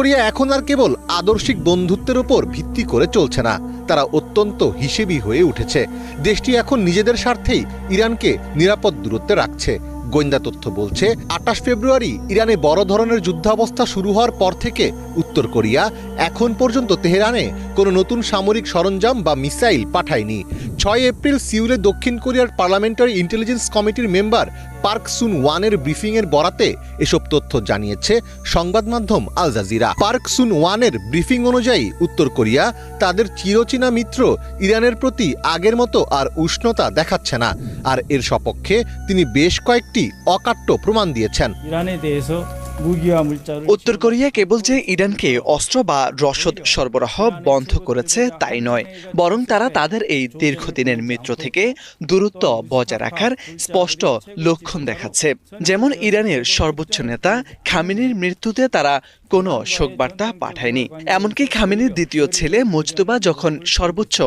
Korea এখন আর কেবল আদর্শিক বন্ধুত্বের উপর ভিত্তি করে চলছে না, তারা অত্যন্ত হিসেবি হয়ে উঠেছে। দেশটি এখন নিজেদের স্বার্থেই ইরানকে নিরাপদ দূরত্বে রাখছে। গোয়েন্দা তথ্য বলছে ২৮ ফেব্রুয়ারি ইরানে বড় ধরনের যুদ্ধাবস্থা শুরু হওয়ার পর থেকে উত্তর কোরিয়া এখন পর্যন্ত তেহরানে কোনো নতুন সামরিক সরঞ্জাম বা মিসাইল পাঠায়নি। ৬ এপ্রিল সিউলে দক্ষিণ কোরিয়ার পার্লামেন্টারি ইন্টেলিজেন্স কমিটির মেম্বার পার্ক সুন ওয়ানের ব্রিফিংয়ের বরাতে এসব তথ্য জানিয়েছে সংবাদ মাধ্যম আল জাজিরা। পার্ক সুন ওয়ানের ব্রিফিং অনুযায়ী উত্তর কোরিয়া তাদের চিরচেনা মিত্র ইরানের প্রতি আগের মতো আর উষ্ণতা দেখাচ্ছে না, আর এর সপক্ষে তিনি বেশ কয়েকটি অকাট্য প্রমাণ দিয়েছেন। উত্তর কোরিয়া কেবল যে ইরানকে অস্ত্র বা রসদ সরবরাহ বন্ধ করেছে তাই নয়, বরং তারা তাদের এই দীর্ঘদিনের মিত্র থেকে দূরত্ব বজায় রাখার স্পষ্ট লক্ষণ দেখাচ্ছে। যেমন ইরানের সর্বোচ্চ নেতা খামেনির মৃত্যুতে তারা কোনো শোকবার্তা পাঠায়নি, এমনকি খামেনির দ্বিতীয় ছেলে মুজতবা যখন সর্বোচ্চ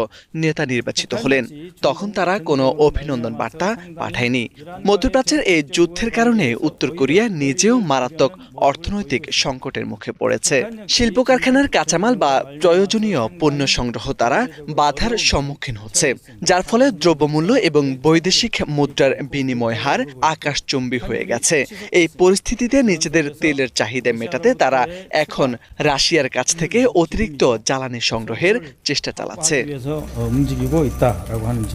নেতা নির্বাচিত হলেন তখন তারা কোনো অভিনন্দন বার্তা পাঠায়নি। মধ্যপ্রাচ্যের এই যুদ্ধের কারণে উত্তর কোরিয়া নিজেও মারাত্মক অর্থনৈতিক সংকটের মুখে পড়েছে। শিল্প কারখানার কাঁচামাল বা প্রয়োজনীয় পণ্য সংগ্রহ তারা বাধার সম্মুখীন হচ্ছে, যার ফলে দ্রব্যমূল্য এবং বৈদেশিক মুদ্রার বিনিময় হার আকাশচুম্বী হয়ে গেছে। এই পরিস্থিতিতে নিজেদের তেলের চাহিদা মেটাতে তারা এখন রাশিয়ার কাছ থেকে অতিরিক্ত জ্বালানি সংগ্রহের চেষ্টা চালাচ্ছে।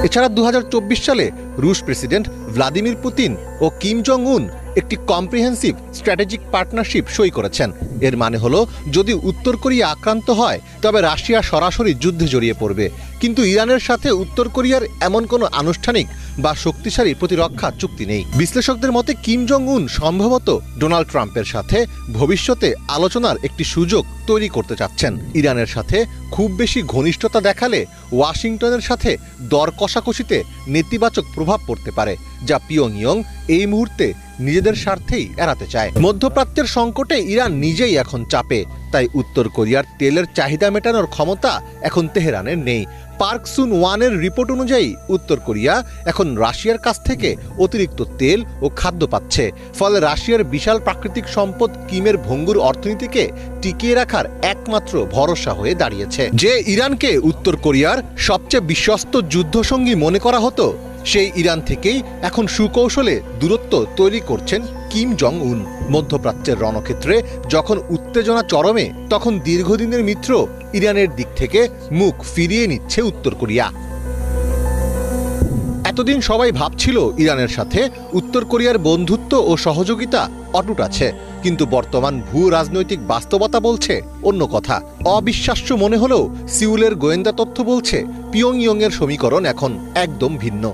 এছাড়া ২০২৪ সালে রুশ প্রেসিডেন্ট ভ্লাদিমির পুতিন ও কিম জং উন একটি কম্প্রিহেন্সিভ স্ট্র্যাটেজিক পার্টনারশিপ সই করেছেন। এর মানে হলো যদি উত্তর কোরিয়া আক্রান্ত হয় তবে রাশিয়া সরাসরি যুদ্ধে জড়িয়ে পড়বে, কিন্তু ইরানের সাথে উত্তর কোরিয়ার এমন কোনো আনুষ্ঠানিক বা শক্তিশালী প্রতিরক্ষা চুক্তি নেই। বিশ্লেষকদের মতে কিম জং উন সম্ভবত ডোনাল্ড ট্রাম্পের সাথে ভবিষ্যতে আলোচনার একটি সুযোগ তৈরি করতে চাচ্ছেন। ইরানের সাথে খুব বেশি ঘনিষ্ঠতা দেখালে ওয়াশিংটনের সাথে দর কষাকষিতে নেতিবাচক প্রভাব পড়তে পারে, যা পিয়ংইয়ং এই মুহূর্তে নিজেদের স্বার্থেই এড়াতে চায়। মধ্যপ্রাচ্যের সংকটে ইরান নিজেই এখন চাপে, তাই উত্তর কোরিয়ার তেলের চাহিদা মেটানোর ক্ষমতা এখন তেহরানের নেই। পার্ক সুন ওয়ানের রিপোর্ট অনুযায়ী উত্তর কোরিয়া এখন রাশিয়ার কাছ থেকে অতিরিক্ত তেল ও খাদ্য পাচ্ছে, ফলে রাশিয়ার বিশাল প্রাকৃতিক সম্পদ কিমের ভঙ্গুর অর্থনীতিকে টিকিয়ে রাখার একমাত্র ভরসা হয়ে দাঁড়িয়েছে। যে ইরানকে উত্তর কোরিয়ার সবচেয়ে বিশ্বস্ত যুদ্ধসঙ্গী মনে করা হতো, সেই ইরান থেকেই এখন সুকৌশলে দূরত্ব তৈরি করছেন কিম জং উন। মধ্যপ্রাচ্যের রণক্ষেত্রে যখন উত্তেজনা চরমে, তখন দীর্ঘদিনের মিত্র ইরানের দিক থেকে মুখ ফিরিয়ে নিচ্ছে উত্তর কোরিয়া। এতদিন সবাই ভাবছিল ইরানের সাথে উত্তর কোরিয়ার বন্ধুত্ব ও সহযোগিতা অটুট আছে, কিন্তু বর্তমান ভূ রাজনৈতিক বাস্তবতা বলছে অন্য কথা। অবিশ্বাস্য মনে হলেও সিউলের গোয়েন্দা তথ্য বলছে পিয়ংইয়ং এর সমীকরণ এখন একদম ভিন্ন।